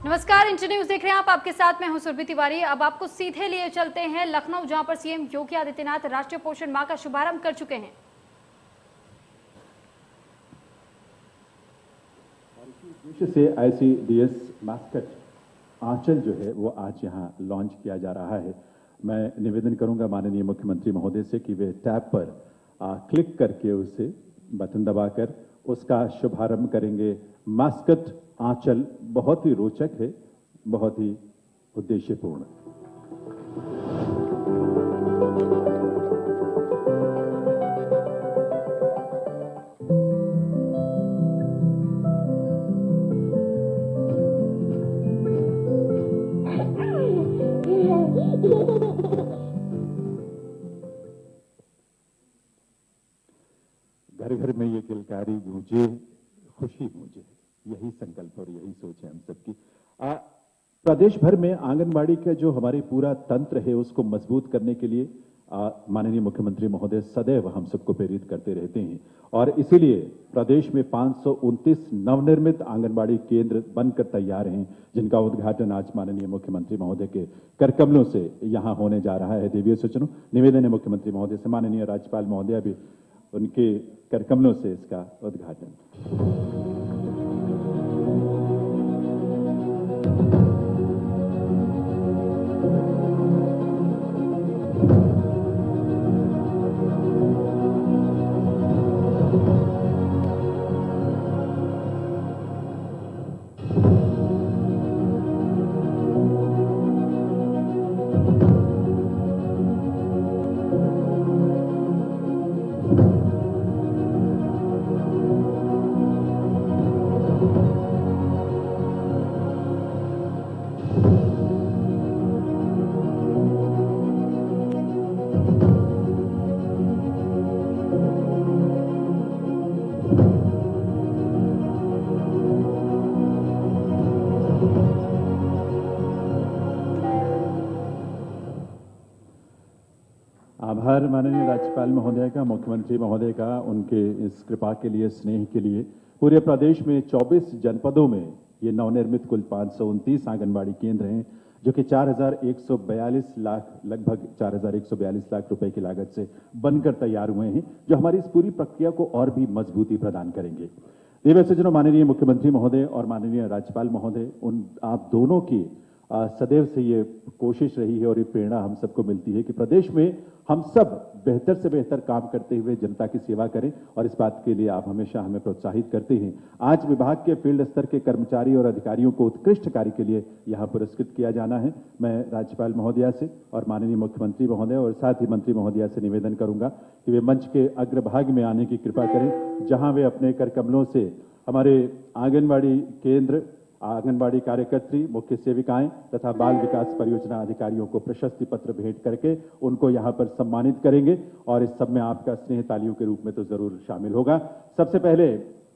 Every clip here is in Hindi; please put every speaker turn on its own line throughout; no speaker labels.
नमस्कार, इंटर न्यूज देख रहे हैं आप। आपके साथ मैं हूं सुरभि तिवारी। अब आपको सीधे लिए चलते हैं लखनऊ, जहां पर सीएम योगी आदित्यनाथ राष्ट्रीय पोषण माह का शुभारंभ कर चुके हैं।
उद्देश्य से ICDS मास्कट आंचल जो है वो आज यहां लॉन्च किया जा रहा है। मैं निवेदन करूंगा माननीय मुख्यमंत्री महोदय से कि वे टैब पर क्लिक करके उसे बटन दबाकर उसका शुभारंभ करेंगे। मास्कट आंचल बहुत ही रोचक है, बहुत ही उद्देश्यपूर्ण। घर घर में ये किलकारी गूंजे, खुशी गूंजे, यही संकल्प और यही सोच है हम सबकी। प्रदेश भर में आंगनबाड़ी का जो हमारी पूरा तंत्र है उसको मजबूत करने के लिए माननीय मुख्यमंत्री महोदय सदैव हम सबको प्रेरित करते रहते हैं और इसीलिए प्रदेश में 529 नवनिर्मित आंगनबाड़ी केंद्र बनकर तैयार हैं, जिनका उद्घाटन आज माननीय मुख्यमंत्री महोदय के करकमलों से यहां होने जा रहा है। देवीय सज्जनों, निवेदन है मुख्यमंत्री महोदय से, माननीय राज्यपाल महोदय भी उनके करकमलों से इसका उद्घाटन। आभार माननीय राज्यपाल महोदय का, मुख्यमंत्री महोदय का, उनके इस कृपा के लिए, स्नेह के लिए। पूरे प्रदेश में 24 जनपदों में ये नवनिर्मित कुल 529 आंगनबाड़ी केंद्र हैं, जो कि 4,142 लाख, लगभग 4,142 लाख रुपए की लागत से बनकर तैयार हुए हैं, जो हमारी इस पूरी प्रक्रिया को और भी मजबूती प्रदान करेंगे। देवीय सज्जनों, माननीय मुख्यमंत्री महोदय और माननीय राज्यपाल महोदय, आप दोनों की सदैव से ये कोशिश रही है और ये प्रेरणा हम सबको मिलती है कि प्रदेश में हम सब बेहतर से बेहतर काम करते हुए जनता की सेवा करें और इस बात के लिए आप हमेशा हमें प्रोत्साहित करते हैं। आज विभाग के फील्ड स्तर के कर्मचारी और अधिकारियों को उत्कृष्ट कार्य के लिए यहां पुरस्कृत किया जाना है। मैं राज्यपाल महोदया से और माननीय मुख्यमंत्री महोदय और साथ ही मंत्री महोदया से निवेदन करूंगा कि वे मंच के अग्रभाग में आने की कृपा करें, जहां वे अपने करकमलों से हमारे आंगनबाड़ी केंद्र, आंगनबाड़ी कार्यकर्त्री, मुख्य सेविकाएं तथा बाल विकास परियोजना अधिकारियों को प्रशस्ति पत्र भेंट करके उनको यहां पर सम्मानित करेंगे और इस सब में आपका स्नेह तालियों के रूप में तो जरूर शामिल होगा। सबसे पहले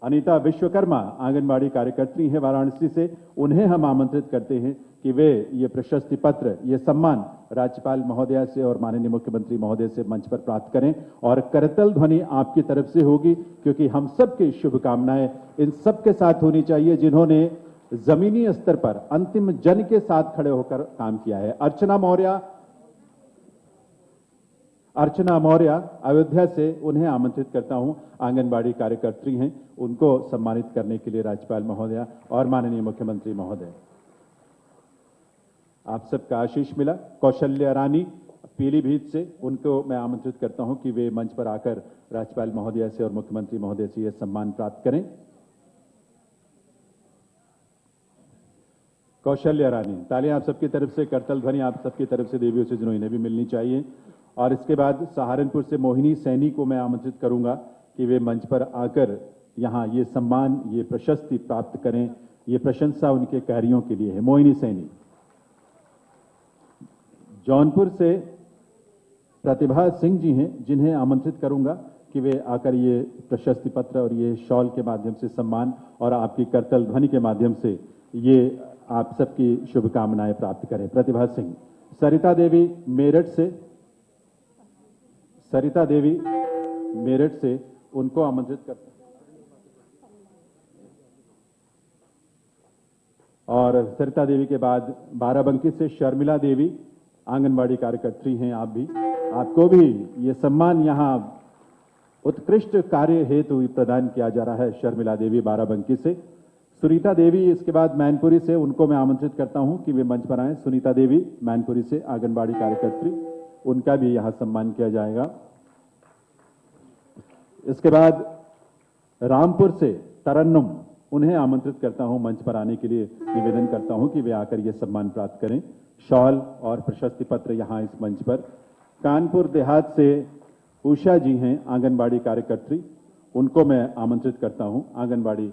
अनीता विश्वकर्मा आंगनबाड़ी कार्यकर्त्री हैं वाराणसी से, उन्हें हम आमंत्रित करते हैं कि वे ये प्रशस्ति पत्र, ये सम्मान राज्यपाल महोदया से और माननीय मुख्यमंत्री महोदय से मंच पर प्राप्त करें और करतल ध्वनि आपकी तरफ से होगी, क्योंकि हम सबकी शुभकामनाएं इन सबके साथ होनी चाहिए जिन्होंने जमीनी स्तर पर अंतिम जन के साथ खड़े होकर काम किया है। अर्चना मौर्य अयोध्या से, उन्हें आमंत्रित करता हूं। आंगनबाड़ी कार्यकर्त्री हैं, उनको सम्मानित करने के लिए राज्यपाल महोदया और माननीय मुख्यमंत्री महोदय, आप सबका आशीष मिला। कौशल्या रानी पीलीभीत से, उनको मैं आमंत्रित करता हूं कि वे मंच पर आकर राज्यपाल महोदया से और मुख्यमंत्री महोदय से यह सम्मान प्राप्त करें। कौशल्या रानी, तालियां आप सबकी तरफ से, करतल ध्वनि आप सबकी तरफ से देवियों से, जिन्होंने भी मिलनी चाहिए। और इसके बाद सहारनपुर से मोहिनी सैनी को मैं आमंत्रित करूंगा कि वे मंच पर आकर यहां ये सम्मान, ये प्रशस्ति प्राप्त करें। ये प्रशंसा उनके कार्यों के लिए है। मोहिनी सैनी। जौनपुर से प्रतिभा सिंह जी हैं, जिन्हें आमंत्रित करूंगा कि वे आकर ये प्रशस्ति पत्र और ये शॉल के माध्यम से सम्मान और आपकी करतल ध्वनि के माध्यम से ये आप सबकी शुभकामनाएं प्राप्त करें। प्रतिभा सिंह। सरिता देवी मेरठ से उनको आमंत्रित करते हैं। और सरिता देवी के बाद बाराबंकी से शर्मिला देवी, आंगनबाड़ी कार्यकर्त्री हैं आप भी, आपको भी ये सम्मान यहाँ उत्कृष्ट कार्य हेतु प्रदान किया जा रहा है। शर्मिला देवी बाराबंकी से, सुनीता देवी इसके बाद मैनपुरी से, उनको मैं आमंत्रित करता हूं कि वे मंच पर आएं। सुनीता देवी मैनपुरी से आंगनबाड़ी कार्यकर्त्री, उनका भी यहां सम्मान किया जाएगा। इसके बाद रामपुर से तरन्नुम, उन्हें आमंत्रित करता हूं मंच पर आने के लिए, निवेदन करता हूं कि वे आकर यह सम्मान प्राप्त करें। शॉल और प्रशस्ति पत्र यहां इस मंच पर। कानपुर देहात से उषा जी हैं आंगनबाड़ी कार्यकर्त्री, उनको मैं आमंत्रित करता हूं। आंगनबाड़ी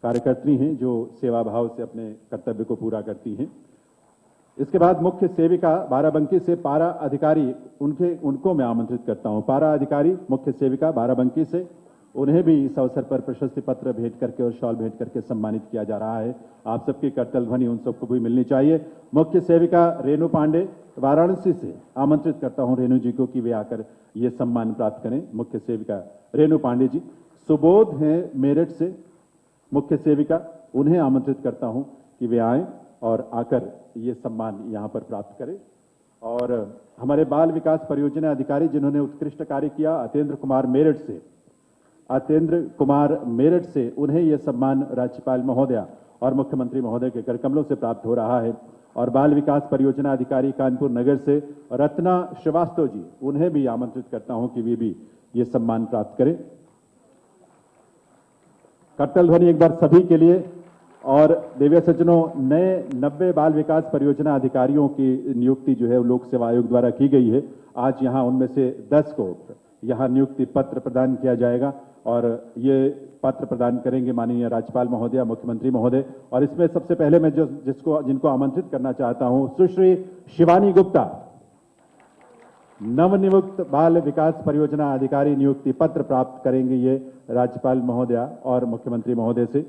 कार्यकर्त्री हैं जो सेवा भाव से अपने कर्तव्य को पूरा करती हैं। इसके बाद मुख्य सेविका बाराबंकी से पारा अधिकारी, उनको मैं आमंत्रित करता हूं। पारा अधिकारी मुख्य सेविका बाराबंकी से, उन्हें भी इस अवसर पर प्रशस्ति पत्र भेंट करके और शॉल भेंट करके सम्मानित किया जा रहा है। आप सबकी करतल ध्वनि उन सबको भी मिलनी चाहिए। मुख्य सेविका रेणु पांडे वाराणसी से, आमंत्रित करता हूं रेणु जी को कि वे आकर ये सम्मान प्राप्त करें। मुख्य सेविका रेणु पांडे जी। सुबोध हैं मेरठ से मुख्य सेविका, उन्हें आमंत्रित करता हूं कि वे आएं और आकर ये सम्मान यहां पर प्राप्त करें। और हमारे बाल विकास परियोजना अधिकारी जिन्होंने उत्कृष्ट कार्य किया, अतेंद्र कुमार मेरठ से, उन्हें यह सम्मान राज्यपाल महोदया और मुख्यमंत्री महोदय के कर कमलों से प्राप्त हो रहा है। और बाल विकास परियोजना अधिकारी कानपुर नगर से रत्ना श्रीवास्तव जी, उन्हें भी आमंत्रित करता हूं कि वे भी ये सम्मान प्राप्त करें। करतल ध्वनि एक बार सभी के लिए। और दिव्य सज्जनों, नए 90 बाल विकास परियोजना अधिकारियों की नियुक्ति जो है लोक सेवा आयोग द्वारा की गई है। आज यहां उनमें से 10 को यहां नियुक्ति पत्र प्रदान किया जाएगा और ये पत्र प्रदान करेंगे माननीय राज्यपाल महोदय, मुख्यमंत्री महोदय। और इसमें सबसे पहले मैं जिनको आमंत्रित करना चाहता हूं, सुश्री शिवानी गुप्ता, नवनियुक्त बाल विकास परियोजना अधिकारी नियुक्ति पत्र प्राप्त करेंगे ये राज्यपाल महोदया और मुख्यमंत्री महोदय से।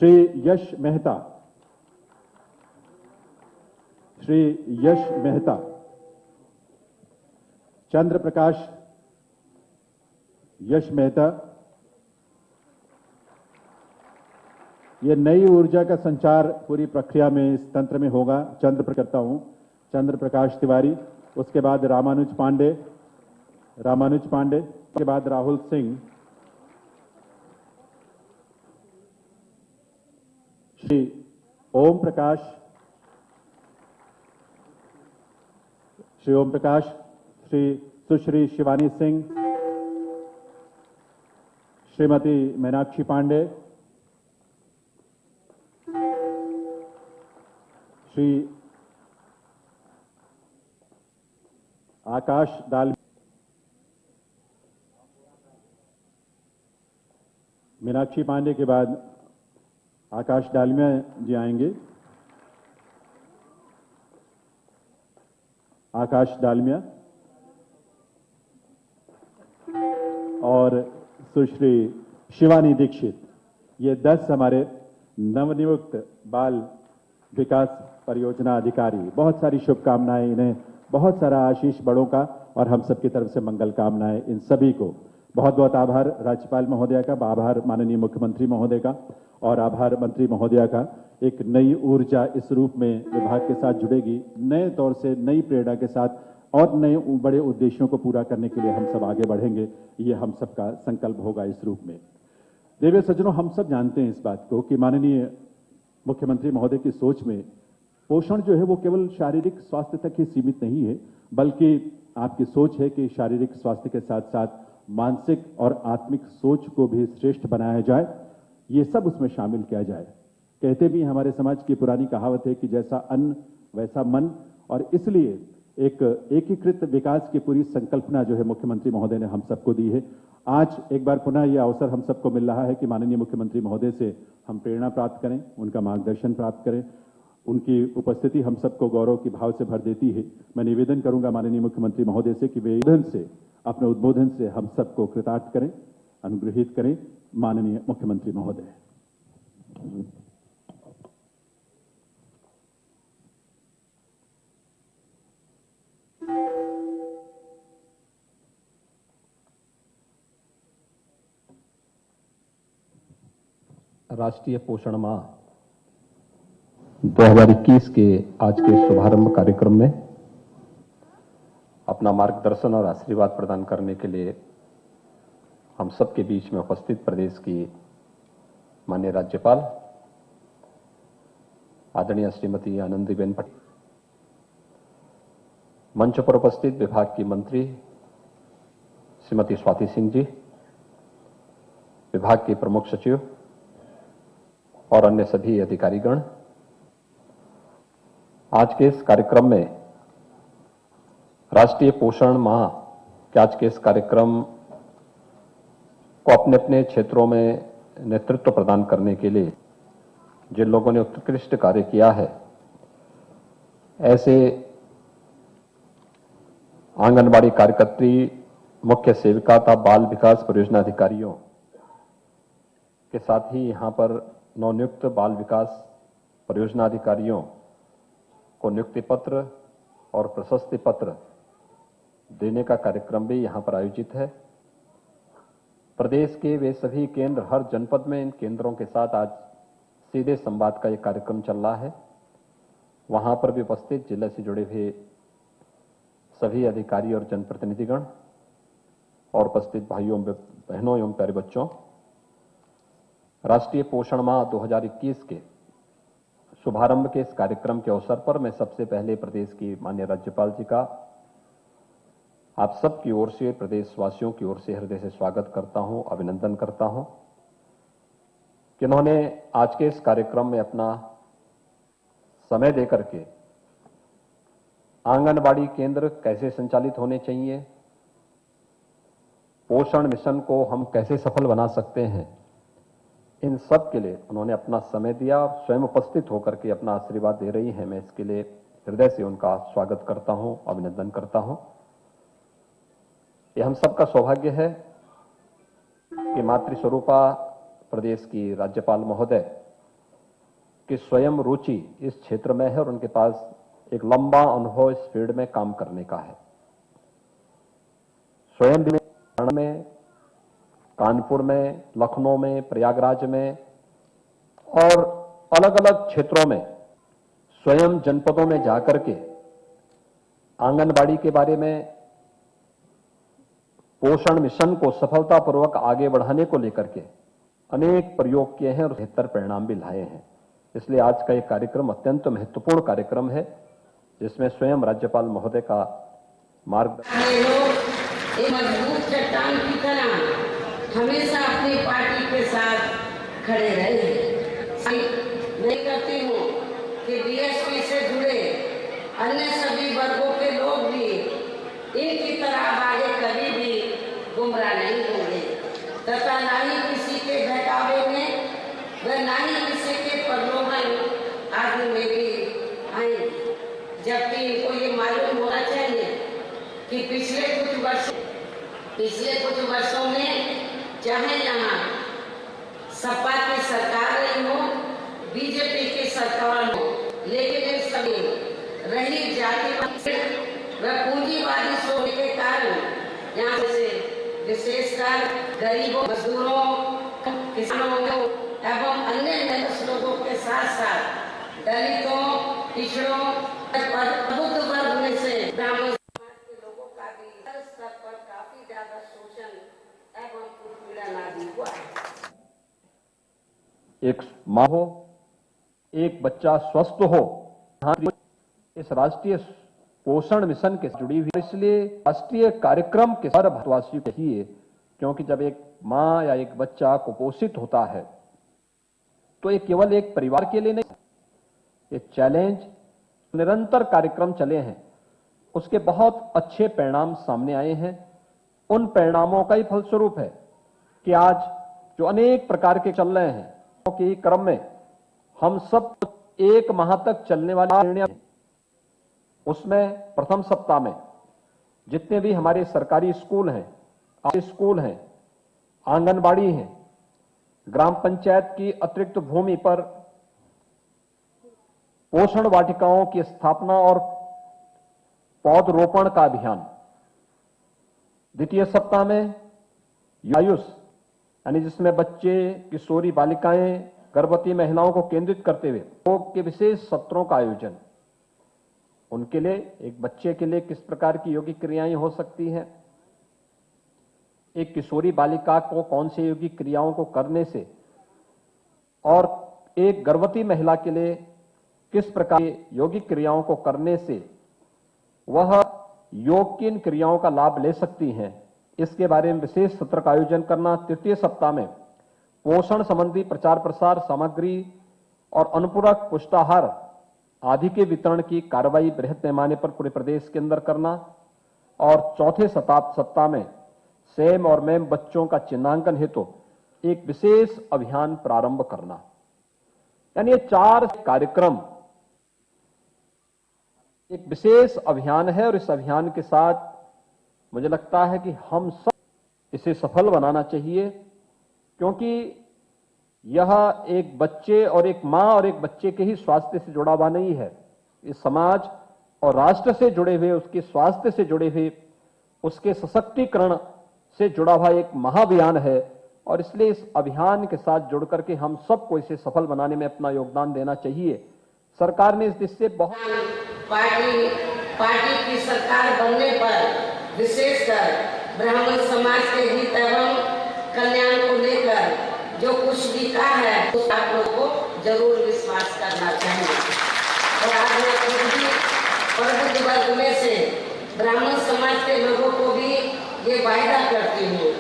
श्री यश मेहता, चंद्र प्रकाश यश मेहता, ये नई ऊर्जा का संचार पूरी प्रक्रिया में इस तंत्र में होगा। करता हूं चंद्र प्रकाश तिवारी। उसके बाद रामानुज पांडे, के बाद राहुल सिंह, श्री ओम प्रकाश, श्री सुश्री शिवानी सिंह, श्रीमती मीनाक्षी पांडे, श्री आकाश दाल, मीनाक्षी पांडे के बाद आकाश डालमिया जी आएंगे। आकाश डालमिया और सुश्री शिवानी दीक्षित, ये 10 हमारे नवनियुक्त बाल विकास परियोजना अधिकारी। बहुत सारी शुभकामनाएं इन्हें, बहुत सारा आशीष बड़ों का और हम सबकी तरफ से मंगल कामनाएं इन सभी को। बहुत बहुत आभार राज्यपाल महोदया का, आभार माननीय मुख्यमंत्री महोदय का और आभार मंत्री महोदया का। एक नई ऊर्जा इस रूप में विभाग के साथ जुड़ेगी, नए तौर से नई प्रेरणा के साथ और नए बड़े उद्देश्यों को पूरा करने के लिए हम सब आगे बढ़ेंगे। ये हम सबका संकल्प होगा इस रूप में। देवी सज्जनों, हम सब जानते हैं इस बात को कि माननीय मुख्यमंत्री महोदय की सोच में पोषण जो है वो केवल शारीरिक स्वास्थ्य तक ही सीमित नहीं है, बल्कि आपकी सोच है कि शारीरिक स्वास्थ्य के साथ साथ मानसिक और आत्मिक सोच को भी श्रेष्ठ बनाया जाए, ये सब उसमें शामिल किया जाए। कहते भी हमारे समाज की पुरानी कहावत है कि जैसा अन्न वैसा मन, और इसलिए एक एकीकृत विकास की पूरी संकल्पना जो है मुख्यमंत्री महोदय ने हम सबको दी है। आज एक बार पुनः यह अवसर हम सबको मिल रहा है कि माननीय मुख्यमंत्री महोदय से हम प्रेरणा प्राप्त करें, उनका मार्गदर्शन प्राप्त करें। उनकी उपस्थिति हम सबको गौरव की भाव से भर देती है। मैं निवेदन करूंगा माननीय मुख्यमंत्री महोदय से कि वे अपने उद्बोधन से हम सबको कृतार्थ करें, अनुग्रहित करें। माननीय मुख्यमंत्री महोदय।
राष्ट्रीय पोषण माह 2021 के आज के शुभारंभ कार्यक्रम में अपना मार्गदर्शन और आशीर्वाद प्रदान करने के लिए हम सबके बीच में उपस्थित प्रदेश की माननीय राज्यपाल आदरणीय श्रीमती आनंदीबेन पटेल, मंच पर उपस्थित विभाग की मंत्री श्रीमती स्वाति सिंह जी, विभाग के प्रमुख सचिव और अन्य सभी अधिकारीगण, आज के इस कार्यक्रम में राष्ट्रीय पोषण माह के आज के इस कार्यक्रम को अपने अपने क्षेत्रों में नेतृत्व प्रदान करने के लिए जिन लोगों ने उत्कृष्ट कार्य किया है, ऐसे आंगनबाड़ी कार्यकर्त्री, मुख्य सेविका तथा बाल विकास परियोजना अधिकारियों के साथ ही यहां पर नवनियुक्त बाल विकास परियोजना अधिकारियों को नियुक्ति पत्र और प्रशस्ति पत्र देने का कार्यक्रम भी यहां पर आयोजित है। प्रदेश के वे सभी केंद्र, हर जनपद में इन केंद्रों के साथ आज सीधे संवाद का एक कार्यक्रम चल रहा है। वहां पर भी उपस्थित जिले से जुड़े हुए सभी अधिकारी और जनप्रतिनिधिगण और उपस्थित भाइयों, बहनों एवं प्यारे बच्चों, राष्ट्रीय पोषण माह 2021 के शुभारंभ के इस कार्यक्रम के अवसर पर मैं सबसे पहले प्रदेश की माननीय राज्यपाल जी का आप सबकी ओर से, प्रदेशवासियों की ओर से हृदय से स्वागत करता हूं, अभिनंदन करता हूं कि उन्होंने आज के इस कार्यक्रम में अपना समय देकर के आंगनबाड़ी केंद्र कैसे संचालित होने चाहिए, पोषण मिशन को हम कैसे सफल बना सकते हैं, इन सब के लिए उन्होंने अपना समय दिया और स्वयं उपस्थित होकर के अपना आशीर्वाद दे रही हैं। मैं इसके लिए हृदय से उनका स्वागत करता हूं, अभिनंदन करता हूं। ये हम सबका सौभाग्य है कि मातृस्वरूपा प्रदेश की राज्यपाल महोदय की स्वयं रुचि इस क्षेत्र में है और उनके पास एक लंबा अनुभव इस फील्ड में काम करने का है। स्वयं भी में, कानपुर में, लखनऊ में, प्रयागराज में और अलग अलग क्षेत्रों में स्वयं जनपदों में जाकर के आंगनबाड़ी के बारे में, पोषण मिशन को सफलतापूर्वक आगे बढ़ाने को लेकर के अनेक प्रयोग किए हैं और बेहतर परिणाम भी लाए हैं। इसलिए आज का यह कार्यक्रम अत्यंत महत्वपूर्ण कार्यक्रम है, जिसमें स्वयं राज्यपाल महोदय का मार्गदर्शन।
एक मजबूत चट्टान की तरह हमेशा अपनी पार्टी के साथ खड़े रहे। मैं करती हूँ कि बीएसपी से जुड़े अन्य सभी वर्गों के लोग भी इनकी तरह आगे कभी भी गुमराह नहीं होंगे तथा ना ही किसी के बहकावे में व ना ही किसी के प्रलोभन आदि में भी आएंगे। जबकि इनको ये मालूम होना चाहिए कि पिछले कुछ वर्षों में चाहे यहाँ सपा की सरकार रही हो, बीजेपी की सरकार हो, लेकिन इन सभी रही जाति व पूंजीवादी सोच के कारण यहाँ से विशेषकर गरीबों, मजदूरों, किसानों एवं अन्य लोगों के साथ साथ दलितों, पिछड़ों, प्रबुद्ध वर्ग में से ब्राह्मण समाज के लोगों का भी हर स्तर पर काफी ज्यादा शोषण एवं उत्पीड़न आदि हुआ है।
एक माँ हो, एक बच्चा स्वस्थ हो, इस राष्ट्रीय पोषण मिशन के जुड़ी हुई, इसलिए राष्ट्रीय कार्यक्रम के हर भारतवासी को चाहिए, क्योंकि जब एक माँ या एक बच्चा कुपोषित होता है तो ये केवल एक परिवार के लिए नहीं, ये चैलेंज निरंतर कार्यक्रम चले हैं, उसके बहुत अच्छे परिणाम सामने आए हैं। उन परिणामों का ही फलस्वरूप है कि आज जो अनेक प्रकार के चल रहे हैं के क्रम में हम सब एक माह तक चलने वाला निर्णय, उसमें प्रथम सप्ताह में जितने भी हमारे सरकारी स्कूल हैं, आंगनबाड़ी हैं, ग्राम पंचायत की अतिरिक्त भूमि पर पोषण वाटिकाओं की स्थापना और पौधरोपण का अभियान। द्वितीय सप्ताह में आयुष यानी जिसमें बच्चे, किशोरी बालिकाएं गर्भवती महिलाओं को केंद्रित करते हुए योग के विशेष सत्रों का आयोजन, उनके लिए, एक बच्चे के लिए किस प्रकार की योगिक क्रियाएं हो सकती हैं, एक किशोरी बालिका को कौन से योगिक क्रियाओं को करने से, और एक गर्भवती महिला के लिए किस प्रकार की योगिक क्रियाओं को करने से वह योग की इन क्रियाओं का लाभ ले सकती हैं, इसके बारे में विशेष सत्र का आयोजन करना। तृतीय सप्ताह में पोषण संबंधी प्रचार प्रसार सामग्री और अनुपूरक पुष्टाहार आदि के वितरण की कार्रवाई बृहद पैमाने पर पूरे प्रदेश के अंदर करना। और चौथे सप्ताह में सेम और मैम बच्चों का चिन्हांकन हेतु एक विशेष अभियान प्रारंभ करना। यानी ये 4 कार्यक्रम एक विशेष अभियान है, और इस अभियान के साथ मुझे लगता है कि हम सब इसे सफल बनाना चाहिए, क्योंकि यह एक बच्चे और एक मां और एक बच्चे के ही स्वास्थ्य से जुड़ा हुआ नहीं है, इस समाज और राष्ट्र से जुड़े हुए, उसके स्वास्थ्य से जुड़े हुए, उसके सशक्तिकरण से जुड़ा हुआ एक महाअभियान है। और इसलिए इस अभियान के साथ जुड़ करके हम सबको इसे सफल बनाने में अपना योगदान देना चाहिए। सरकार ने इस दिशा से बहुत
पार्टी की सरकार बनने पर विशेषकर ब्राह्मण समाज के हित एवं कल्याण को लेकर जो कुछ भी कहा है उस आप लोग को जरूर विश्वास करना चाहिए। और आज मैं खुद भी प्रबुद्ध वर्ग में से ब्राह्मण समाज के लोगों को भी ये वायदा करती हूँ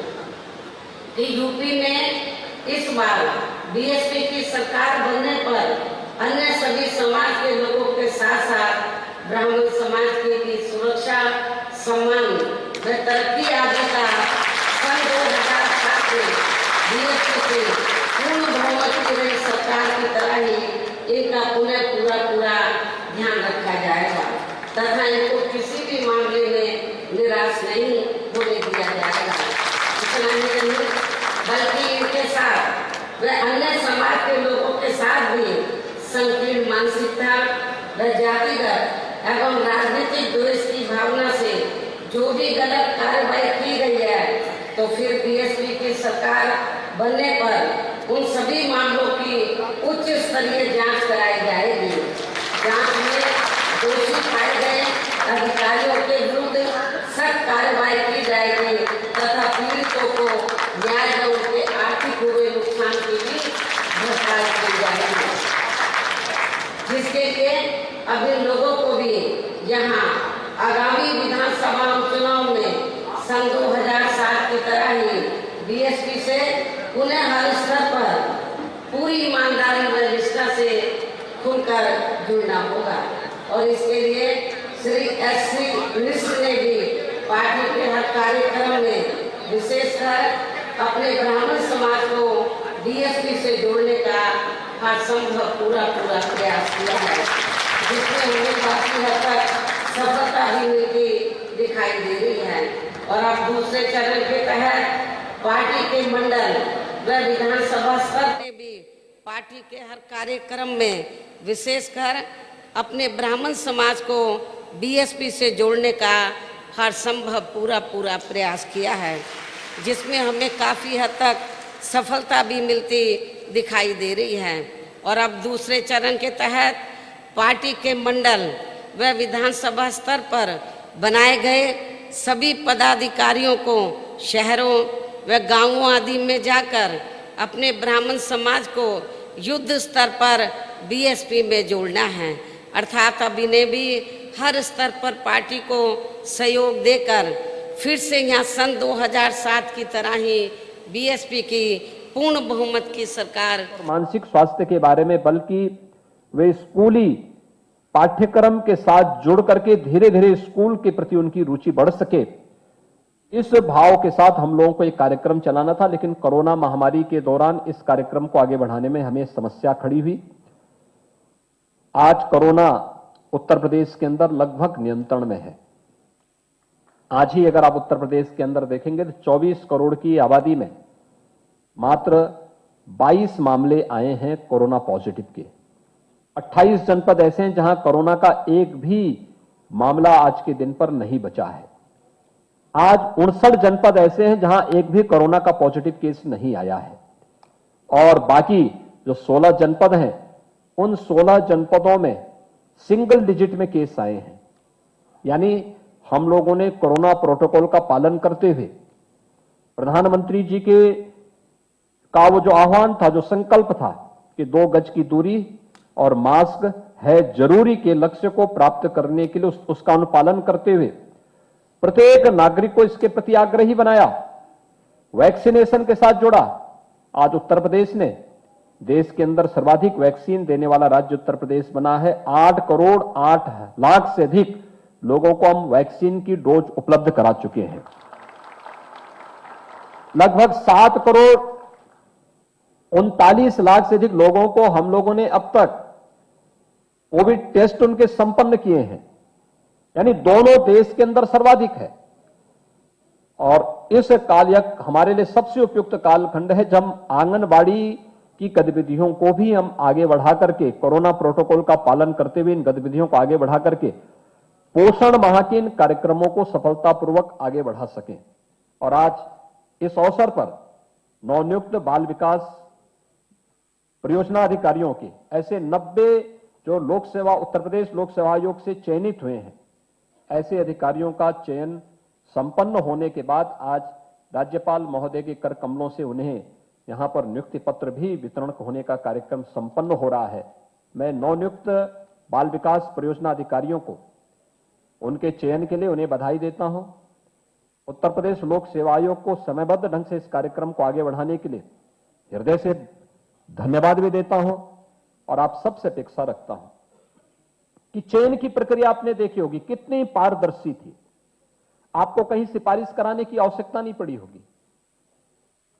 कि यूपी में इस बार बीएसपी की सरकार बनने पर अन्य सभी समाज के लोगों के साथ साथ ब्राह्मण समाज की भी सुरक्षा, सम्मान व तरक्की आदि का सन 2007 में बीएसपी से पूर्ण बहुमत की रही सरकार की तरह ही इनका पूरा ध्यान रखा जाएगा तथा इनको किसी भी मामले में निराश नहीं होने दिया जाएगा। इतना ही नहीं बल्कि इनके साथ व अन्य समाज के लोगों के साथ भी संकीर्ण मानसिकता व जातिगत एवं राजनीतिक द्वेष की भावना से जो भी गलत कार्रवाई की गई है, तो फिर बीएसपी की सरकार बनने पर उन सभी मामलों की उच्च स्तरीय जांच कराई जाएगी। जांच में दोषी पाए गए अधिकारियों के विरुद्ध सख्त कार्रवाई की जाएगी तथा पीड़ितों को न्याय व उनके आर्थिक हुए नुकसान की भी भरपाई की जाएगी, जिसके लिए अब इन लोगों को भी यहाँ आगामी विधानसभा चुनाव में सन 2007 की तरह ही बीएसपी से उन्हें हर स्तर पर पूरी ईमानदारी व निष्ठा से खुलकर जुड़ना होगा। और इसके लिए श्री एस.सी. मिश्र ने भी पार्टी के हर कार्यक्रम में विशेषकर अपने ब्राह्मण समाज को बीएसपी से जोड़ने का हर संभव पूरा प्रयास किया है, जिसमें हमें काफी हद तक सफलता भी मिलती दिखाई दे रही है। और अब दूसरे चरण के तहत पार्टी के मंडल व विधानसभा स्तर पे भी पार्टी के हर कार्यक्रम में विशेषकर अपने ब्राह्मण समाज को बीएसपी से जोड़ने का हर संभव पूरा प्रयास किया है, जिसमें हमें काफी हद तक सफलता भी मिलती दिखाई दे रही है। और अब दूसरे चरण के तहत पार्टी के मंडल व विधानसभा स्तर पर बनाए गए सभी पदाधिकारियों को शहरों व गांवों आदि में जाकर अपने ब्राह्मण समाज को युद्ध स्तर पर बीएसपी में जोड़ना है। अर्थात अब इन्हें भी हर स्तर पर पार्टी को सहयोग देकर फिर से यहाँ सन 2007 की तरह ही बीएसपी की पूर्ण बहुमत की सरकार।
मानसिक स्वास्थ्य के बारे में बल्कि वे स्कूली पाठ्यक्रम के साथ जुड़ करके धीरे धीरे स्कूल के प्रति उनकी रुचि बढ़ सके, इस भाव के साथ हम लोगों को एक कार्यक्रम चलाना था। लेकिन कोरोना महामारी के दौरान इस कार्यक्रम को आगे बढ़ाने में हमें समस्या खड़ी हुई। आज कोरोना उत्तर प्रदेश के अंदर लगभग नियंत्रण में है। आज ही अगर आप उत्तर प्रदेश के अंदर देखेंगे तो 24 करोड़ की आबादी में मात्र 22 मामले आए हैं कोरोना पॉजिटिव के। 28 जनपद ऐसे हैं जहां कोरोना का एक भी मामला आज के दिन पर नहीं बचा है। आज 59 जनपद ऐसे हैं जहां एक भी कोरोना का पॉजिटिव केस नहीं आया है और बाकी जो 16 जनपद हैं, उन 16 जनपदों में सिंगल डिजिट में केस आए हैं। यानी हम लोगों ने कोरोना प्रोटोकॉल का पालन करते हुए प्रधानमंत्री जी के का वो जो आह्वान था, जो संकल्प था कि 2 गज की दूरी और मास्क है जरूरी के लक्ष्य को प्राप्त करने के लिए उसका अनुपालन करते हुए प्रत्येक नागरिक को इसके प्रति आग्रही बनाया, वैक्सीनेशन के साथ जोड़ा। आज उत्तर प्रदेश ने देश के अंदर सर्वाधिक वैक्सीन देने वाला राज्य उत्तर प्रदेश बना है। 8 करोड़ 8 लाख से अधिक लोगों को हम वैक्सीन की डोज उपलब्ध करा चुके हैं। लगभग 7 करोड़ 39 लाख से अधिक लोगों को हम लोगों ने अब तक कोविड टेस्ट उनके संपन्न किए हैं, यानी दोनों देश के अंदर सर्वाधिक है। और इस कालयक हमारे लिए सबसे उपयुक्त कालखंड है जब हम आंगनबाड़ी की गतिविधियों को भी हम आगे बढ़ा करके, कोरोना प्रोटोकॉल का पालन करते हुए इन गतिविधियों को आगे बढ़ा करके पोषण माह के इन कार्यक्रमों को सफलतापूर्वक आगे बढ़ा सकें। और आज इस अवसर पर नवनियुक्त बाल विकास परियोजना अधिकारियों के ऐसे 90 जो लोक सेवा उत्तर प्रदेश लोक सेवा आयोग से चयनित हुए हैं, ऐसे अधिकारियों का चयन संपन्न होने के बाद आज राज्यपाल महोदय के कर कमलों से उन्हें यहां पर नियुक्ति पत्र भी वितरण होने का कार्यक्रम संपन्न हो रहा है। मैं नवनियुक्त बाल विकास परियोजना अधिकारियों को उनके चयन के लिए उन्हें बधाई देता हूं। उत्तर प्रदेश लोक सेवा आयोग को समयबद्ध ढंग से इस कार्यक्रम को आगे बढ़ाने के लिए हृदय से धन्यवाद भी देता हूं और आप सबसे अपेक्षा रखता हूं कि चयन की प्रक्रिया आपने देखी होगी कितनी पारदर्शी थी। आपको कहीं सिफारिश कराने की आवश्यकता नहीं पड़ी होगी।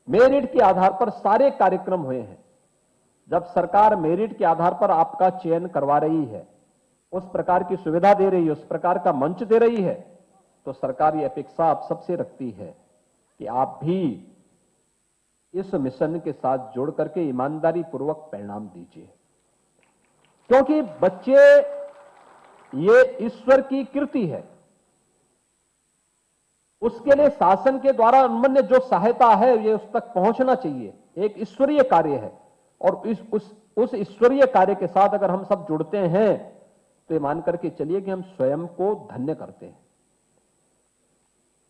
मेरिट के आधार पर सारे कार्यक्रम हुए हैं। जब सरकार मेरिट के आधार पर आपका चयन करवा रही है, उस प्रकार की सुविधा दे रही है, उस प्रकार का मंच दे रही है, तो सरकार ये अपेक्षा आप सबसे रखती है कि आप भी इस मिशन के साथ जोड़ करके ईमानदारी पूर्वक परिणाम दीजिए, क्योंकि बच्चे ये ईश्वर की कृति है। उसके लिए शासन के द्वारा उन्मन्य जो सहायता है ये उस तक पहुंचना चाहिए। एक ईश्वरीय कार्य है और उस ईश्वरीय कार्य के साथ अगर हम सब जुड़ते हैं तो ये मान करके चलिए कि हम स्वयं को धन्य करते हैं,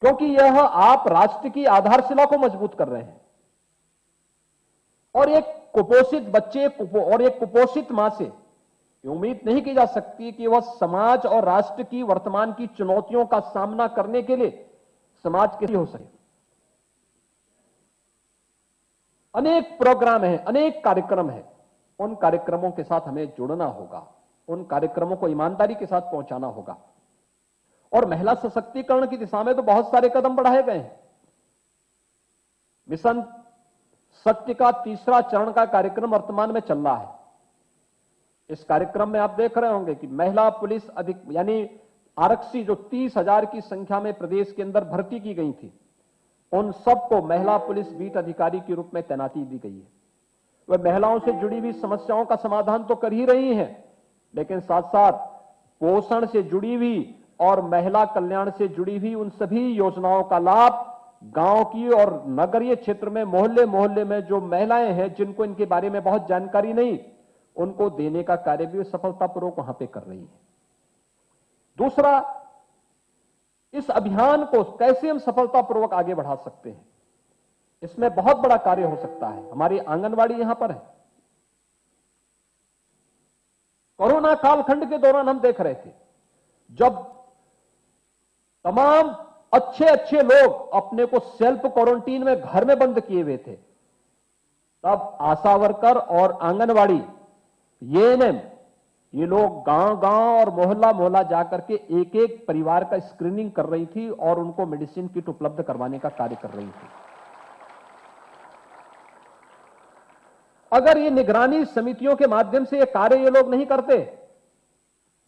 क्योंकि यह आप राष्ट्र की आधारशिला को मजबूत कर रहे हैं। और एक कुपोषित बच्चे और एक कुपोषित मां से उम्मीद नहीं की जा सकती कि वह समाज और राष्ट्र की वर्तमान की चुनौतियों का सामना करने के लिए समाज के लिए हो सके। अनेक प्रोग्राम हैं, अनेक कार्यक्रम हैं, उन कार्यक्रमों के साथ हमें जुड़ना होगा, उन कार्यक्रमों को ईमानदारी के साथ पहुंचाना होगा। और महिला सशक्तिकरण की दिशा में तो बहुत सारे कदम बढ़ाए गए हैं। मिशन शक्ति का 3रा चरण का कार्यक्रम वर्तमान में चल रहा है। इस कार्यक्रम में आप देख रहे होंगे कि महिला पुलिस यानी आरक्षी जो 30,000 की संख्या में प्रदेश के अंदर भर्ती की गई थी, उन सबको महिला पुलिस बीट अधिकारी के रूप में तैनाती दी गई है। वह महिलाओं से जुड़ी हुई समस्याओं का समाधान तो कर ही रही हैं, लेकिन साथ साथ पोषण से जुड़ी हुई और महिला कल्याण से जुड़ी हुई उन सभी योजनाओं का लाभ गांव की और नगरीय क्षेत्र में मोहल्ले मोहल्ले में जो महिलाएं हैं जिनको इनके बारे में बहुत जानकारी नहीं, उनको देने का कार्य भी सफलतापूर्वक वहां पे कर रही है। दूसरा, इस अभियान को कैसे हम सफलतापूर्वक आगे बढ़ा सकते हैं, इसमें बहुत बड़ा कार्य हो सकता है। हमारी आंगनवाड़ी यहां पर है। कोरोना कालखंड के दौरान हम देख रहे थे जब तमाम अच्छे अच्छे लोग अपने को सेल्फ क्वारंटीन में घर में बंद किए हुए थे, तब आशा वर्कर और आंगनवाड़ी एएनएम ये लोग गांव गांव और मोहल्ला मोहल्ला जाकर के एक एक परिवार का स्क्रीनिंग कर रही थी और उनको मेडिसिन किट उपलब्ध करवाने का कार्य कर रही थी। अगर ये निगरानी समितियों के माध्यम से ये कार्य ये लोग नहीं करते,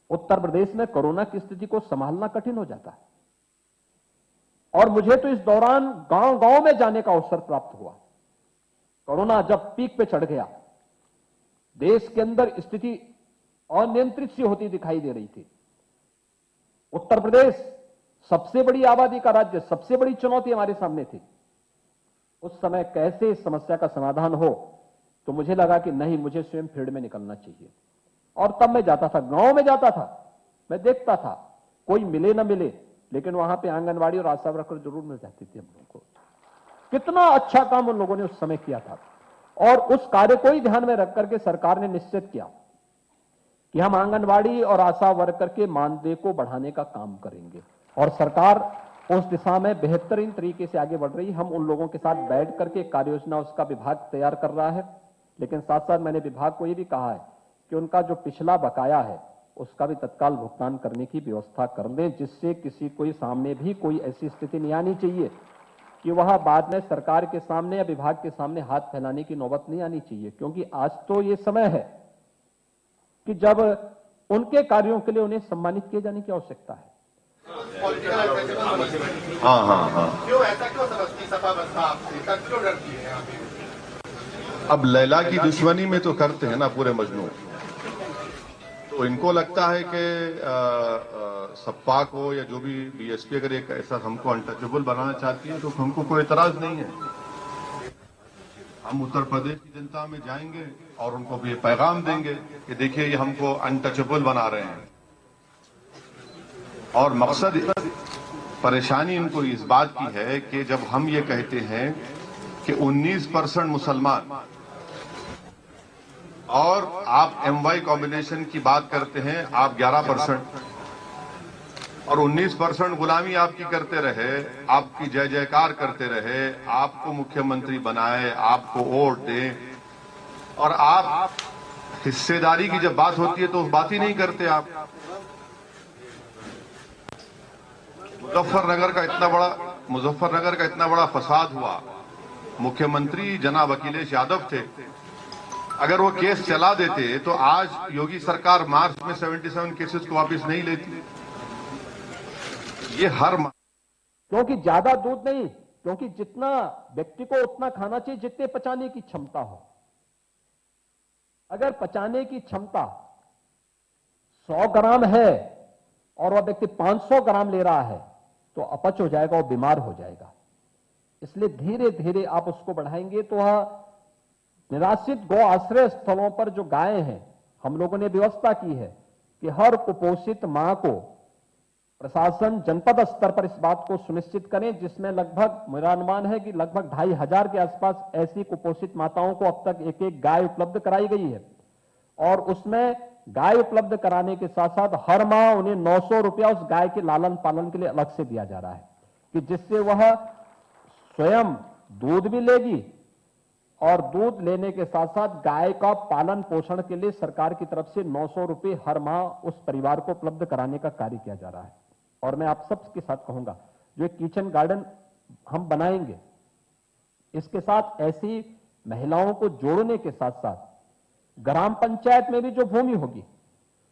उत्तर प्रदेश में कोरोना की स्थिति को संभालना कठिन हो जाता है। और मुझे तो इस दौरान गांव गांव में जाने का अवसर प्राप्त हुआ। कोरोना जब पीक पे चढ़ गया, देश के अंदर स्थिति अनियंत्रित सी होती दिखाई दे रही थी। उत्तर प्रदेश सबसे बड़ी आबादी का राज्य, सबसे बड़ी चुनौती हमारे सामने थी। उस समय कैसे इस समस्या का समाधान हो, तो मुझे लगा कि नहीं, मुझे स्वयं फील्ड में निकलना चाहिए। और तब मैं जाता था, गांव में जाता था, मैं देखता था, कोई मिले ना मिले, लेकिन वहां पे आंगनवाड़ी और आशा वर्कर जरूर मिल जाती थी हम लोगों को। कितना अच्छा काम उन लोगों ने उस समय किया था। और उस कार्य को ही ध्यान में रख करके सरकार ने निश्चित किया कि हम आंगनवाड़ी और आशा वर्कर के मानदेय को बढ़ाने का काम करेंगे। और सरकार उस दिशा में बेहतरीन तरीके से आगे बढ़ रही। हम उन लोगों के साथ बैठ करके कार्य योजना उसका विभाग तैयार कर रहा है। लेकिन साथ साथ मैंने विभाग को यह भी कहा है कि उनका जो पिछला बकाया है उसका भी तत्काल भुगतान करने की व्यवस्था कर दें, जिससे किसी को सामने भी कोई ऐसी स्थिति नहीं आनी चाहिए कि वह बाद में सरकार के सामने या विभाग के सामने हाथ फैलाने की नौबत नहीं आनी चाहिए। क्योंकि आज तो ये समय है कि जब उनके कार्यों के लिए उन्हें सम्मानित किए जाने की आवश्यकता है।
हाँ। क्यों ऐसा क्यों समझती सपा बसपा आपसे? क्यों डरती है?
अब लैला की दुश्मनी में तो करते हैं ना पूरे मजनू। तो इनको लगता है कि सपा को या जो भी बीएसपी अगर एक ऐसा हमको अनटचेबल बनाना चाहती है तो हमको कोई एतराज नहीं है। हम उत्तर प्रदेश की जनता में जाएंगे और उनको भी पैगाम देंगे कि देखिए ये हमको अनटचेबल बना रहे हैं। और मकसद, परेशानी इनको इस बात की है कि जब हम ये कहते हैं कि 19% मुसलमान और आप MY कॉम्बिनेशन की बात करते हैं, आप 11% और 19% गुलामी आपकी करते रहे, आपकी जय जयकार करते रहे, आपको मुख्यमंत्री बनाए, आपको वोट दें, और आप हिस्सेदारी की जब बात होती है तो बात ही नहीं करते आप। मुजफ्फरनगर का इतना बड़ा फसाद हुआ, मुख्यमंत्री जनाब अखिलेश यादव थे। अगर वो केस चला देते तो आज योगी सरकार मार्च में 77 केसेस को वापस नहीं लेती। ये हर
क्योंकि ज्यादा दूध नहीं, क्योंकि जितना व्यक्ति को उतना खाना चाहिए जितने पचाने की क्षमता हो। अगर पचाने की क्षमता 100 ग्राम है और वह व्यक्ति 500 ग्राम ले रहा है तो अपच हो जाएगा और बीमार हो जाएगा। इसलिए धीरे धीरे आप उसको बढ़ाएंगे तो वह निराश्रित गौ आश्रय स्थलों पर जो गायें हैं, हम लोगों ने व्यवस्था की है कि हर कुपोषित मां को प्रशासन जनपद स्तर पर इस बात को सुनिश्चित करें, जिसमें लगभग मेरा अनुमान है कि लगभग 2500 के आसपास ऐसी कुपोषित माताओं को अब तक एक एक गाय उपलब्ध कराई गई है। और उसमें गाय उपलब्ध कराने के साथ साथ हर माह उन्हें 900 रुपया उस गाय के लालन पालन के लिए अलग से दिया जा रहा है, कि जिससे वह स्वयं दूध भी लेगी और दूध लेने के साथ साथ गाय का पालन पोषण के लिए सरकार की तरफ से 900 रुपये हर माह उस परिवार को उपलब्ध कराने का कार्य किया जा रहा है। और मैं आप सबके साथ कहूंगा, जो एक किचन गार्डन हम बनाएंगे, इसके साथ ऐसी महिलाओं को जोड़ने के साथ साथ ग्राम पंचायत में भी जो भूमि होगी,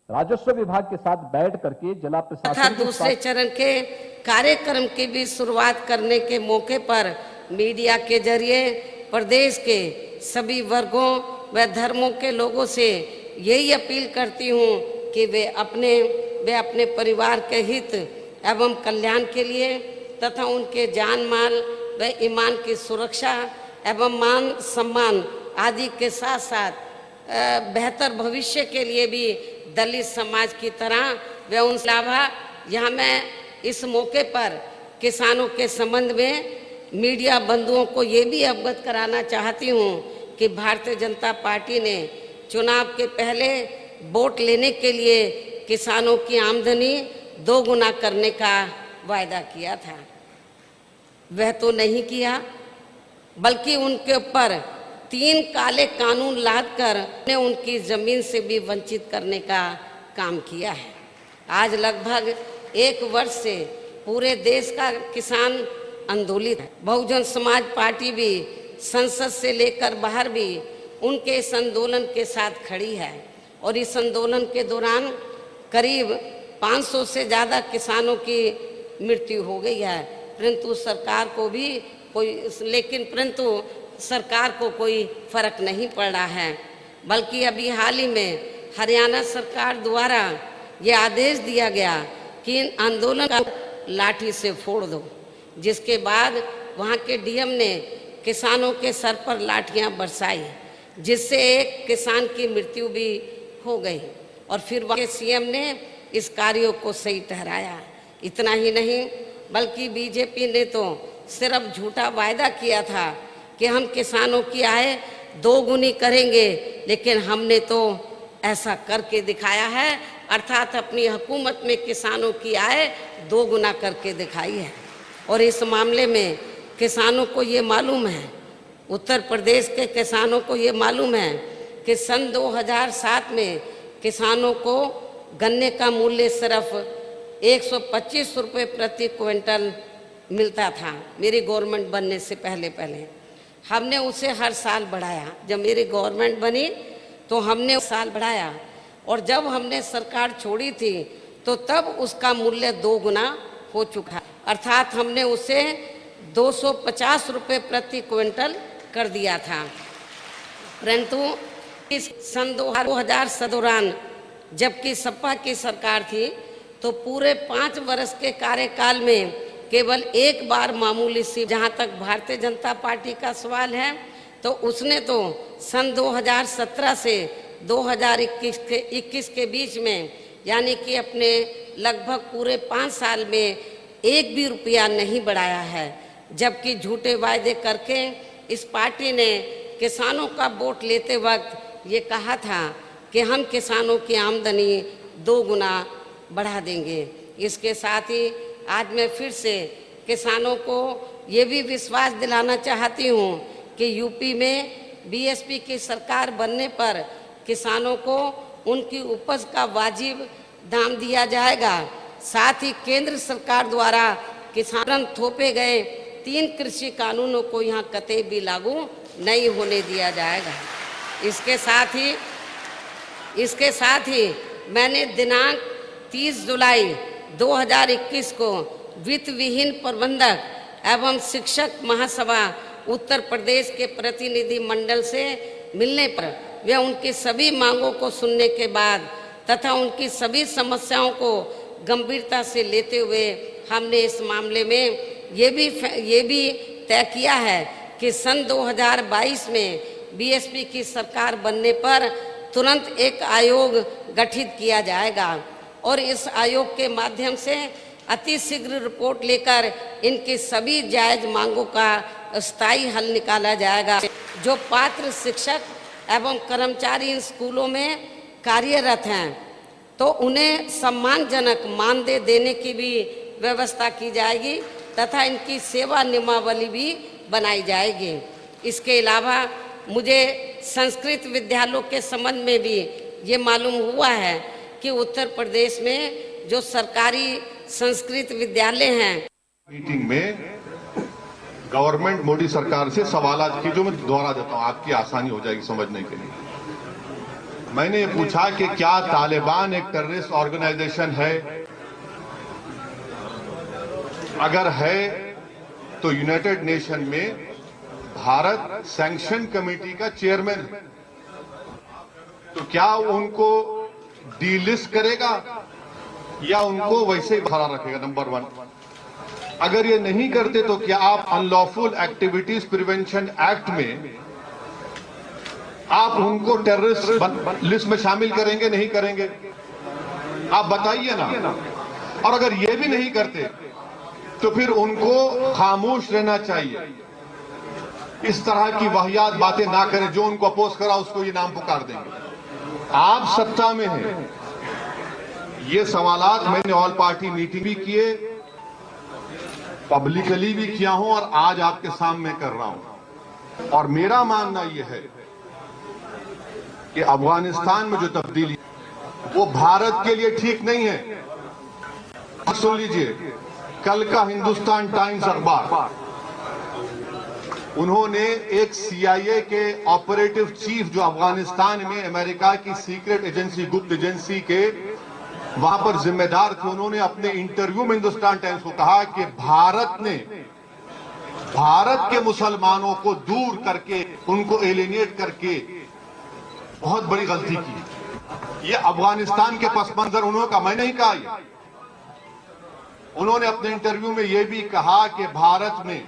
राजस्व विभाग के साथ बैठ करके जिला प्रशासन
दूसरे चरण के कार्यक्रम की भी शुरुआत करने के मौके पर मीडिया के जरिए प्रदेश के सभी वर्गों व धर्मों के लोगों से यही अपील करती हूं कि वे अपने परिवार के हित एवं कल्याण के लिए तथा उनके जान माल व ईमान की सुरक्षा एवं मान सम्मान आदि के साथ साथ बेहतर भविष्य के लिए भी दलित समाज की तरह वे उनसे अलावा यहाँ मैं इस मौके पर किसानों के संबंध में मीडिया बंधुओं को ये भी अवगत कराना चाहती हूँ कि भारतीय जनता पार्टी ने चुनाव के पहले वोट लेने के लिए किसानों की आमदनी 2 गुना करने का वायदा किया था। वह तो नहीं किया, बल्कि उनके ऊपर 3 काले कानून लादकर ने उनकी जमीन से भी वंचित करने का काम किया है। आज लगभग 1 वर्ष से पूरे देश का किसान आंदोलित है। बहुजन समाज पार्टी भी संसद से लेकर बाहर भी उनके इस आंदोलन के साथ खड़ी है और इस आंदोलन के दौरान करीब 500 से ज़्यादा किसानों की मृत्यु हो गई है। परंतु सरकार को कोई फर्क नहीं पड़ रहा है, बल्कि अभी हाल ही में हरियाणा सरकार द्वारा ये आदेश दिया गया कि इन आंदोलन का लाठी से फोड़ दो, जिसके बाद वहाँ के डीएम ने किसानों के सर पर लाठियाँ बरसाई। जिससे एक किसान की मृत्यु भी हो गई और फिर वहाँ के सीएम ने इस कार्यों को सही ठहराया। इतना ही नहीं बल्कि बीजेपी ने तो सिर्फ झूठा वायदा किया था कि हम किसानों की आय दोगुनी करेंगे, लेकिन हमने तो ऐसा करके दिखाया है, अर्थात अपनी हुकूमत में किसानों की आय दोगुना करके दिखाई है। और इस मामले में किसानों को ये मालूम है, उत्तर प्रदेश के किसानों को ये मालूम है कि सन 2007 में किसानों को गन्ने का मूल्य सिर्फ 125 रुपये प्रति क्विंटल मिलता था मेरी गवर्नमेंट बनने से पहले। हमने उसे हर साल बढ़ाया। जब मेरी गवर्नमेंट बनी तो हमने साल बढ़ाया और जब हमने सरकार छोड़ी थी तो तब उसका मूल्य 2 गुना हो चुका, अर्थात हमने उसे 250 रुपये प्रति क्विंटल कर दिया था। परंतु इस सन 2000 दौरान जबकि सपा की सरकार थी तो पूरे 5 वर्ष के कार्यकाल में केवल एक बार मामूली सी, जहाँ तक भारतीय जनता पार्टी का सवाल है तो उसने तो सन 2017 से 2021 के बीच में, यानी कि अपने लगभग पूरे 5 साल में एक भी रुपया नहीं बढ़ाया है। जबकि झूठे वायदे करके इस पार्टी ने किसानों का वोट लेते वक्त ये कहा था कि हम किसानों की आमदनी 2 गुना बढ़ा देंगे। इसके साथ ही आज मैं फिर से किसानों को ये भी विश्वास दिलाना चाहती हूँ कि यूपी में बीएसपी की सरकार बनने पर किसानों को उनकी उपज का वाजिब दाम दिया जाएगा। साथ ही केंद्र सरकार द्वारा किसानों थोपे गए 3 कृषि कानूनों को यहाँ कतई भी लागू नहीं होने दिया जाएगा। इसके साथ ही मैंने दिनांक 30 जुलाई 2021 को वित्त विहीन प्रबंधक एवं शिक्षक महासभा उत्तर प्रदेश के प्रतिनिधि मंडल से मिलने पर वे उनकी सभी मांगों को सुनने के बाद तथा उनकी सभी समस्याओं को गंभीरता से लेते हुए हमने इस मामले में ये भी तय किया है कि सन 2022 में बीएसपी की सरकार बनने पर तुरंत एक आयोग गठित किया जाएगा और इस आयोग के माध्यम से अति शीघ्र रिपोर्ट लेकर इनकी सभी जायज मांगों का स्थायी हल निकाला जाएगा। जो पात्र शिक्षक एवं कर्मचारी इन स्कूलों में कार्यरत हैं तो उन्हें सम्मानजनक मानदेय देने की भी व्यवस्था की जाएगी तथा इनकी सेवा नियमावली भी बनाई जाएगी। इसके अलावा मुझे संस्कृत विद्यालयों के संबंध में भी ये मालूम हुआ है कि उत्तर प्रदेश में जो सरकारी संस्कृत विद्यालय हैं,
मीटिंग में गवर्नमेंट मोदी सरकार से सवालात की जो मैं दोहरा देता हूं, आपकी आसानी हो जाएगी समझने के लिए। मैंने ये पूछा कि क्या तालिबान एक टेररिस्ट ऑर्गेनाइजेशन है? अगर है तो यूनाइटेड नेशन में भारत सैंक्शन कमेटी का चेयरमैन है, तो क्या उनको डीलिस्ट करेगा या उनको वैसे ही भरा रखेगा? नंबर 1। अगर ये नहीं करते तो क्या आप अनलॉफुल एक्टिविटीज प्रिवेंशन एक्ट में आप उनको टेररिस्ट लिस्ट में शामिल करेंगे नहीं करेंगे? आप बताइए ना। और अगर ये भी नहीं करते तो फिर उनको खामोश रहना चाहिए, इस तरह की वाहियात बातें ना करें। जो उनको अपोज करा उसको ये नाम पुकार देंगे। आप सत्ता में हैं। ये सवालात मैंने ऑल पार्टी मीटिंग भी किए, पब्लिकली भी किया हूं और आज आपके सामने कर रहा हूं। और मेरा मानना यह है कि अफगानिस्तान में जो तब्दीली वो भारत के लिए ठीक नहीं है। सुन लीजिए, कल का हिंदुस्तान टाइम्स अखबार, उन्होंने एक सीआईए के ऑपरेटिव चीफ जो अफगानिस्तान में अमेरिका की सीक्रेट एजेंसी, गुप्त एजेंसी के वहां पर जिम्मेदार थे, उन्होंने अपने इंटरव्यू में हिंदुस्तान टाइम्स को कहा कि भारत ने भारत के मुसलमानों को दूर करके उनको एलिनेट करके बहुत बड़ी गलती की। ये अफगानिस्तान के पस मंजर उन्होंने कहा, मैं नहीं कहा ये। उन्होंने अपने इंटरव्यू में यह भी कहा कि भारत में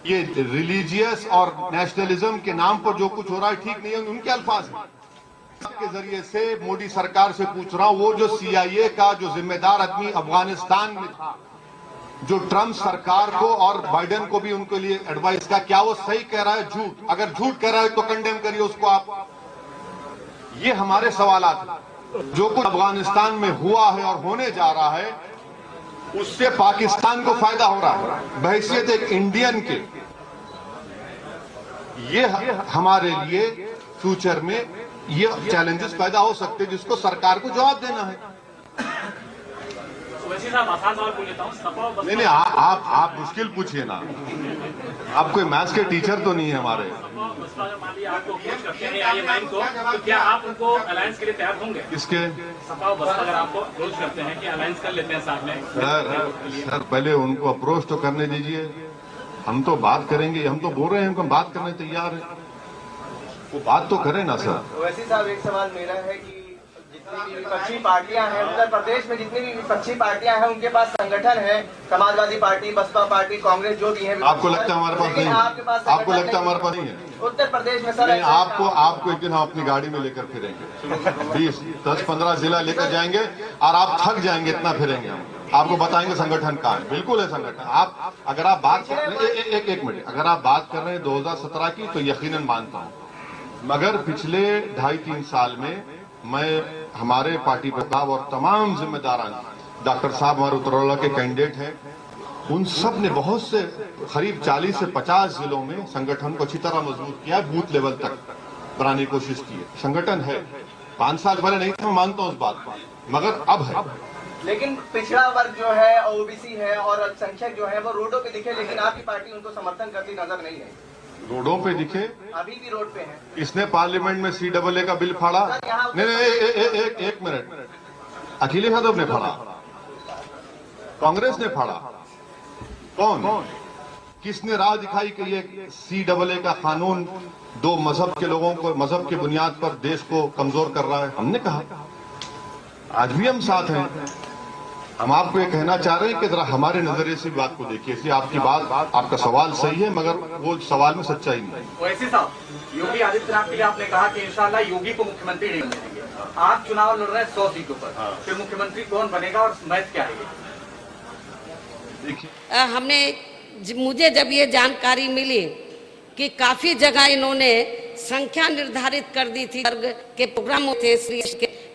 ये रिलीजियस और नेशनलिज्म के नाम पर जो कुछ हो रहा है ठीक नहीं है, उनके अल्फाज हैं। के जरिए से मोदी सरकार से पूछ रहा हूं, वो जो CIA का जो जिम्मेदार आदमी अफगानिस्तान में था, जो ट्रम्प सरकार को और बाइडेन को भी उनके लिए एडवाइस का, क्या वो सही कह रहा है झूठ? अगर झूठ कह रहा है तो कंडेम करिए उसको आप। ये हमारे सवालात हैं। जो कुछ अफगानिस्तान में हुआ है और होने जा रहा है, उससे पाकिस्तान को फायदा हो रहा है बहैसियत एक इंडियन के। ये हमारे लिए फ्यूचर में ये चैलेंजेस पैदा हो सकते हैं, जिसको सरकार को जवाब देना है।
वैसे साहब आसान सवाल पूछ लेता हूं, सपा और बसपा
नहीं, आप मुश्किल पूछिए ना। आप कोई मैथ्स के टीचर तो नहीं है हमारे।
सपा और बसपा अगर मान लिया आपको अप्रोच करते हैं IMIM को, तो क्या आप उनको अलायंस के लिए तैयार होंगे?
किसके?
सपा और बसपा अगर आपको अप्रोच करते हैं कि अलायंस कर लेते हैं साथ में।
सर पहले उनको अप्रोच तो करने दीजिए, हम तो बात करेंगे। हम तो बोल रहे हैं हम बात करने तैयार है, वो बात तो करें ना सर।
वैसे साहब एक सवाल मेरा है कि जितनी भी विपक्षी पार्टियां हैं उत्तर प्रदेश में, जितनी भी विपक्षी पार्टियां हैं उनके पास संगठन है, समाजवादी पार्टी, बसपा पार्टी, कांग्रेस, जो भी है।
आपको लगता है हमारे पास नहीं है? आपको लगता है हमारे पास नहीं है?
उत्तर प्रदेश में सर
नहीं, आपको एक दिन हम अपनी गाड़ी में लेकर फिरेंगे, 10-15 जिला लेकर जाएंगे और आप थक जाएंगे इतना फिरेंगे हम। आपको बताएंगे संगठन कहाँ है। बिल्कुल है संगठन। आप अगर आप बात कर रहे हैं एक मिनट, अगर आप बात कर रहे हैं 2017 की, तो यकीनन मानता हूँ। मगर पिछले 2.5-3 साल में मैं हमारे पार्टी प्रताप और तमाम जिम्मेदारान, डॉक्टर साहब हमारे उत्तरवाला के कैंडिडेट हैं, उन सब ने बहुत से करीब 40 से 50 जिलों में संगठन को अच्छी तरह मजबूत किया, बूथ लेवल तक बनाने की कोशिश की है। संगठन है, 5 साल पहले नहीं था, मैं मानता हूं उस बात को, मगर अब है।
लेकिन पिछड़ा वर्ग जो है, OBC है और अल्पसंख्यक जो है वो रोडों पे दिखे, लेकिन आपकी पार्टी उनको समर्थन करती नजर नहीं है।
रोडों पे दिखे?
अभी भी रोड पे है।
इसने पार्लियामेंट में CAA का बिल फाड़ा? नहीं, एक मिनट, अखिलेश यादव ने फाड़ा, कांग्रेस ने फाड़ा, कौन किसने राह दिखाई कि ये CAA का कानून 2 मजहब के लोगों को मजहब की बुनियाद पर देश को कमजोर कर रहा है? हमने कहा। आज भी हम साथ हैं। हम आपको ये कहना चाह रहे हैं कि जरा हमारे नजरिए से बात को देखिए। इसलिए आपकी बात, आपका सवाल सही है, मगर वो सवाल में सच्चाई नहीं है।
वैसे साहब, योगी आदित्यनाथ के लिए आपने कहा कि इंशाल्लाह योगी को मुख्यमंत्री नहीं बनेंगे। आप चुनाव लड़ रहे हैं 100 सीटों पर, फिर मुख्यमंत्री कौन बनेगा और मैथ क्या है?
देखिए, मुझे जब ये जानकारी मिली कि काफी जगह इन्होंने संख्या निर्धारित कर दी थी वर्ग के प्रोग्राम थे,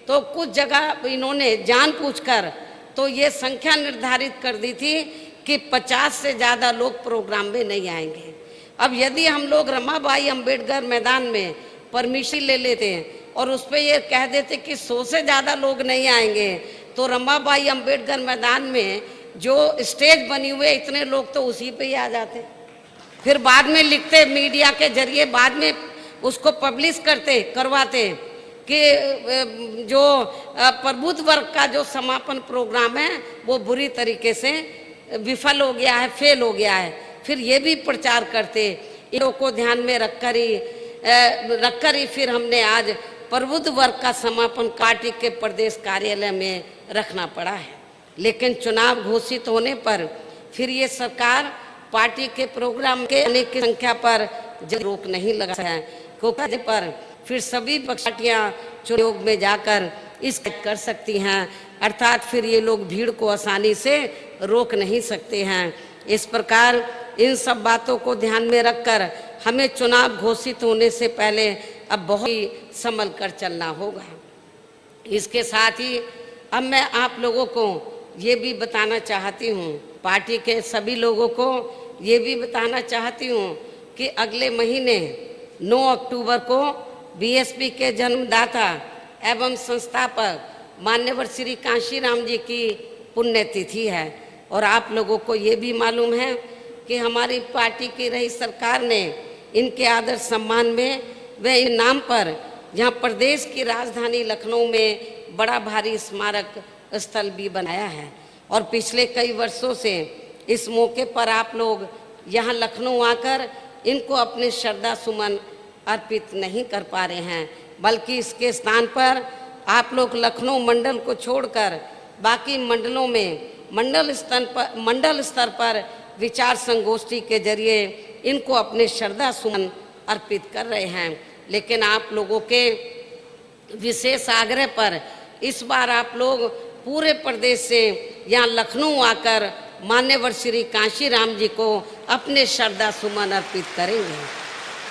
तो कुछ जगह इन्होंने जानबूझकर तो ये संख्या निर्धारित कर दी थी कि 50 से ज़्यादा लोग प्रोग्राम में नहीं आएंगे। अब यदि हम लोग रमाबाई अंबेडकर मैदान में परमिशन ले लेते हैं और उस पर ये कह देते कि 100 से ज़्यादा लोग नहीं आएंगे, तो रमाबाई अंबेडकर मैदान में जो स्टेज बनी हुई है इतने लोग तो उसी पे ही आ जाते। फिर बाद में लिखते मीडिया के जरिए, बाद में उसको पब्लिश करवाते कि जो प्रबुद्ध वर्ग का जो समापन प्रोग्राम है वो बुरी तरीके से विफल हो गया है, फेल हो गया है। फिर ये भी प्रचार करते। इन लोगों को ध्यान में रखकर ही फिर हमने आज प्रबुद्ध वर्ग का समापन पार्टी के प्रदेश कार्यालय में रखना पड़ा है। लेकिन चुनाव घोषित होने पर फिर ये सरकार पार्टी के प्रोग्राम के आने की संख्या पर रोक नहीं लगा है, क्योंकि पर फिर सभी पार्टियां चुनाव में जाकर इसको कर सकती हैं, अर्थात फिर ये लोग भीड़ को आसानी से रोक नहीं सकते हैं। इस प्रकार इन सब बातों को ध्यान में रखकर हमें चुनाव घोषित होने से पहले अब बहुत ही संभल कर चलना होगा। इसके साथ ही अब मैं आप लोगों को ये भी बताना चाहती हूँ, पार्टी के सभी लोगों को ये भी बताना चाहती हूँ कि अगले महीने 9 अक्टूबर को BSP के जन्मदाता एवं संस्थापक मान्यवर श्री कांशीराम जी की पुण्यतिथि है। और आप लोगों को ये भी मालूम है कि हमारी पार्टी की रही सरकार ने इनके आदर सम्मान में व इनाम पर जहाँ प्रदेश की राजधानी लखनऊ में बड़ा भारी स्मारक स्थल भी बनाया है। और पिछले कई वर्षों से इस मौके पर आप लोग यहाँ लखनऊ आकर इनको अपने श्रद्धा सुमन अर्पित नहीं कर पा रहे हैं, बल्कि इसके स्थान पर आप लोग लखनऊ मंडल को छोड़कर बाकी मंडलों में मंडल स्तर पर विचार संगोष्ठी के जरिए इनको अपने श्रद्धा सुमन अर्पित कर रहे हैं। लेकिन आप लोगों के विशेष आग्रह पर इस बार आप लोग पूरे प्रदेश से यहाँ लखनऊ आकर मान्यवर श्री कांशीराम जी को अपने श्रद्धा सुमन अर्पित करेंगे।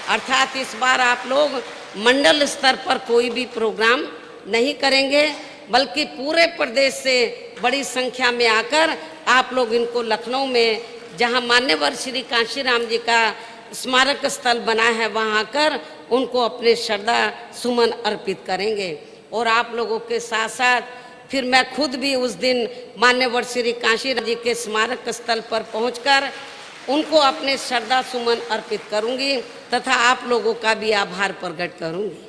अर्थात इस बार आप लोग मंडल स्तर पर कोई भी प्रोग्राम नहीं करेंगे, बल्कि पूरे प्रदेश से बड़ी संख्या में आकर आप लोग इनको लखनऊ में, जहां मान्यवर श्री कांशीराम जी का स्मारक स्थल बना है, वहां आकर उनको अपने श्रद्धा सुमन अर्पित करेंगे। और आप लोगों के साथ साथ फिर मैं खुद भी उस दिन मान्यवर श्री कांशीराम जी के स्मारक स्थल पर पहुंचकर उनको अपने श्रद्धा सुमन अर्पित करूंगी तथा आप लोगों का भी आभार प्रकट करूंगी।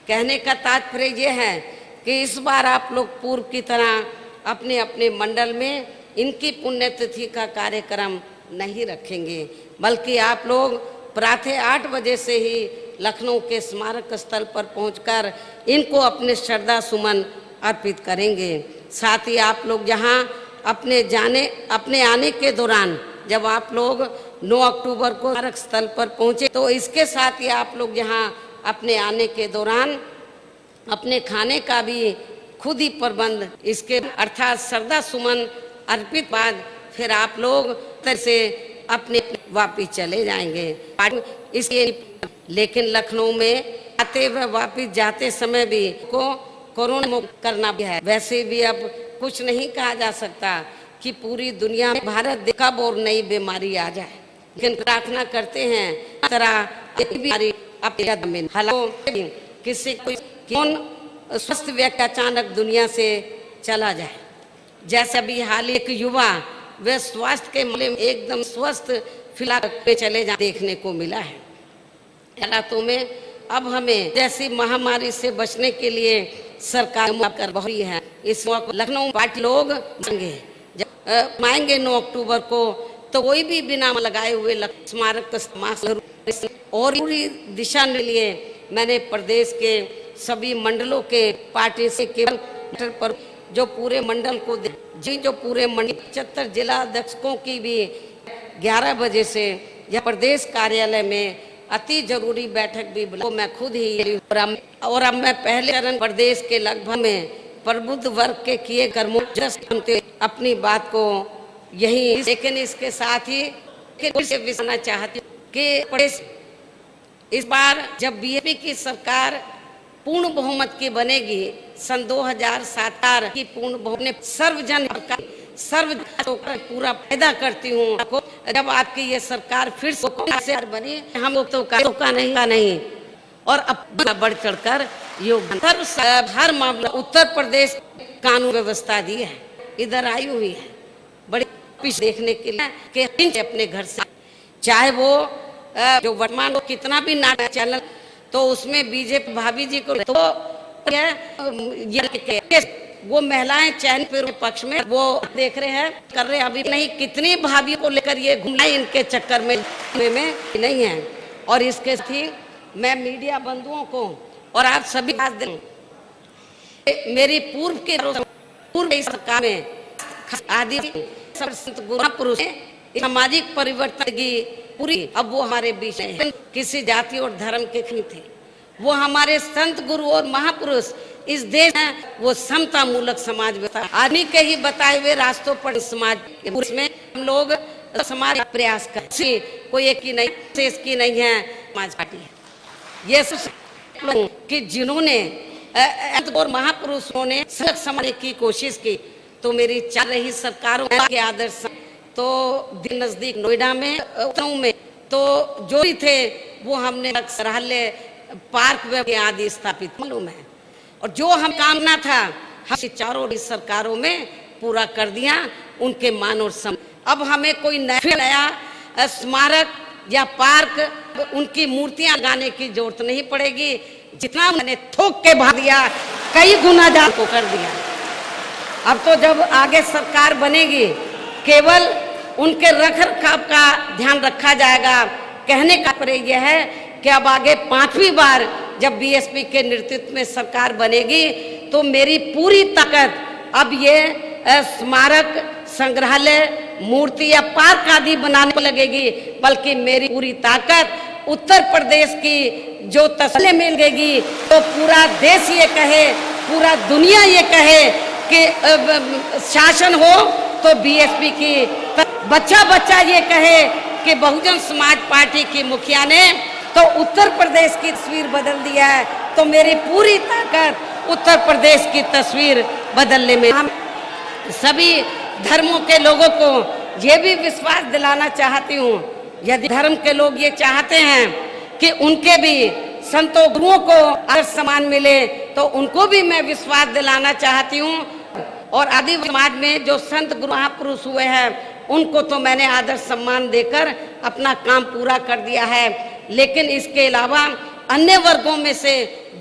कहने का तात्पर्य यह है कि इस बार आप लोग पूर्व की तरह अपने अपने मंडल में इनकी पुण्यतिथि का कार्यक्रम नहीं रखेंगे, बल्कि आप लोग प्रातः 8 बजे से ही लखनऊ के स्मारक स्थल पर पहुंचकर इनको अपने श्रद्धा सुमन अर्पित करेंगे। साथ ही आप लोग जहां अपने आने के दौरान जब आप लोग 9 अक्टूबर को स्मारक स्थल पर पहुंचे, तो इसके साथ ही आप लोग जहां अपने आने के दौरान अपने खाने का भी खुद ही प्रबंध इसके अर्थात श्रद्धा सुमन अर्पित बाद फिर आप लोग तरह से अपने वापिस चले जाएंगे। इसलिए लेकिन लखनऊ में आते व वापिस जाते समय भी को कोरोना मुक्त करना भी है। वैसे भी अब कुछ नहीं कहा जा सकता कि पूरी दुनिया में भारत देखा और नई बीमारी आ जाए, लेकिन प्रार्थना करते हैं इस तरह बीमारी अपने हालांकि किसी कौन स्वस्थ व्यक्ति अचानक दुनिया से चला जाए। जैसे अभी हाल एक युवा वे स्वास्थ्य के मामले में एकदम स्वस्थ फिलहाल पे चले जा देखने को मिला है। हालातों में अब हमें जैसी महामारी से बचने के लिए सरकार कर रही है। इस मौके लखनऊ पार्टी लोग मांगेंगे 9 अक्टूबर को, तो कोई भी बिना लगाए हुए स्मारक और पूरी दिशा के लिए मैंने प्रदेश के सभी मंडलों के पार्टी से केवल पर जो पूरे मंडल को जो पूरे मंडल 75 जिला अध्यक्षों की भी 11 बजे से यह प्रदेश कार्यालय में अति जरूरी बैठक भी बुला, मैं खुद ही और अब मैं पहले चरण प्रदेश के लगभग में प्रबुद्ध वर्ग के किए कर्मों सुनते अपनी बात को यही, लेकिन इसके साथ ही विचारना चाहती हूँ कि इस बार जब बीजेपी की सरकार पूर्ण बहुमत की बनेगी, सन 2007 की पूर्ण बहुमत सर्वजन पूरा फायदा करती हूँ। जब आपकी ये सरकार फिर से बनी, हम लोग तो का नहीं और अब बढ़ चढ़कर योगदान हर मामला उत्तर प्रदेश कानून व्यवस्था दी है, इधर आई हुई है बड़ी पीछे देखने के लिए कि अपने घर से चाहे वो जो वर्तमान कितना भी नाटक चैनल तो उसमें बीजेपी भाभी जी को तो वो महिलाएं चयन पक्ष में वो देख रहे हैं कर रहे हैं, अभी नहीं कितनी भाभी को लेकर ये घूमना इनके चक्कर में नहीं है। और इसके साथ ही मैं मीडिया बंधुओं को और आप सभी मेरी पूर्व सरकार में आदि पुरुष सामाजिक परिवर्तन की पूरी अब वो हमारे बीच में किसी जाति और धर्म के नहीं थे, वो हमारे संत गुरु और महापुरुष इस देश में वो समता मूलक समाज व्यवस्था आदमी के ही बताए हुए रास्तों पर समाज में हम लोग समाज प्रयास कर कोई एक की नहीं शेष की नहीं है समाज पार्टी है। ये सब कि जिन्होंने और महापुरुषों ने सड़क समाज की कोशिश की, तो मेरी चल रही सरकारों के आदर्श तो नजदीक नोएडा में तो जो भी थे वो हमने संग्रहालय पार्क वे आदि स्थापित मालूम है, और जो हम कामना था हम चारों सरकारों में पूरा कर दिया उनके मान और सम। अब हमें कोई नया स्मारक या पार्क उनकी मूर्तियां लगाने की जरूरत नहीं पड़ेगी, जितना मैंने थोक के भा दिया कई गुना ज्यादा को कर दिया। अब तो जब आगे सरकार बनेगी केवल उनके रख रखाव का ध्यान रखा जाएगा। कहने का तात्पर्य यह है कि अब आगे 5वीं बार जब बीएसपी के नेतृत्व में सरकार बनेगी तो मेरी पूरी ताकत अब ये स्मारक संग्रहालय मूर्ति या पार्क आदि बनाने को लगेगी, बल्कि मेरी पूरी ताकत उत्तर प्रदेश की जो तस्वीर मिलेगी तो पूरा देश ये कहे, पूरा दुनिया ये कहे कि शासन हो तो बीएसपी की, बच्चा बच्चा ये कहे कि बहुजन समाज पार्टी की मुखिया ने तो उत्तर प्रदेश की तस्वीर बदल दिया है। तो मेरी पूरी ताकत उत्तर प्रदेश की तस्वीर बदलने में। हम सभी धर्मों के लोगों को ये भी विश्वास दिलाना चाहती हूँ, यदि धर्म के लोग ये चाहते हैं कि उनके भी संतों गुरुओं को आदर सम्मान मिले, तो उनको भी मैं विश्वास दिलाना चाहती हूँ। और आदिवासी समाज में जो संत गुरु महापुरुष हुए हैं उनको तो मैंने आदर सम्मान देकर अपना काम पूरा कर दिया है, लेकिन इसके अलावा अन्य वर्गों में से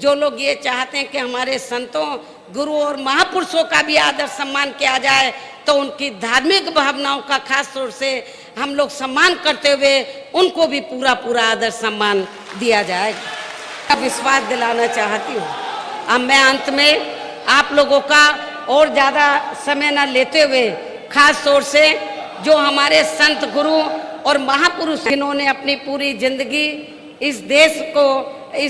जो लोग ये चाहते हैं कि हमारे संतों गुरु और महापुरुषों का भी आदर सम्मान किया जाए, तो उनकी धार्मिक भावनाओं का खास तौर से हम लोग सम्मान करते हुए उनको भी पूरा पूरा आदर सम्मान दिया जाएगा, विश्वास दिलाना चाहती हूँ। अब मैं अंत में आप लोगों का और ज़्यादा समय न लेते हुए खास तौर से जो हमारे संत गुरु और महापुरुष जिन्होंने अपनी पूरी जिंदगी इस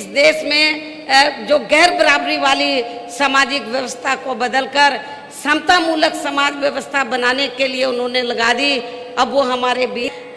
देश में जो गैर बराबरी वाली सामाजिक व्यवस्था को बदलकर समता मूलक समाज व्यवस्था बनाने के लिए उन्होंने लगा दी, अब वो हमारे बीच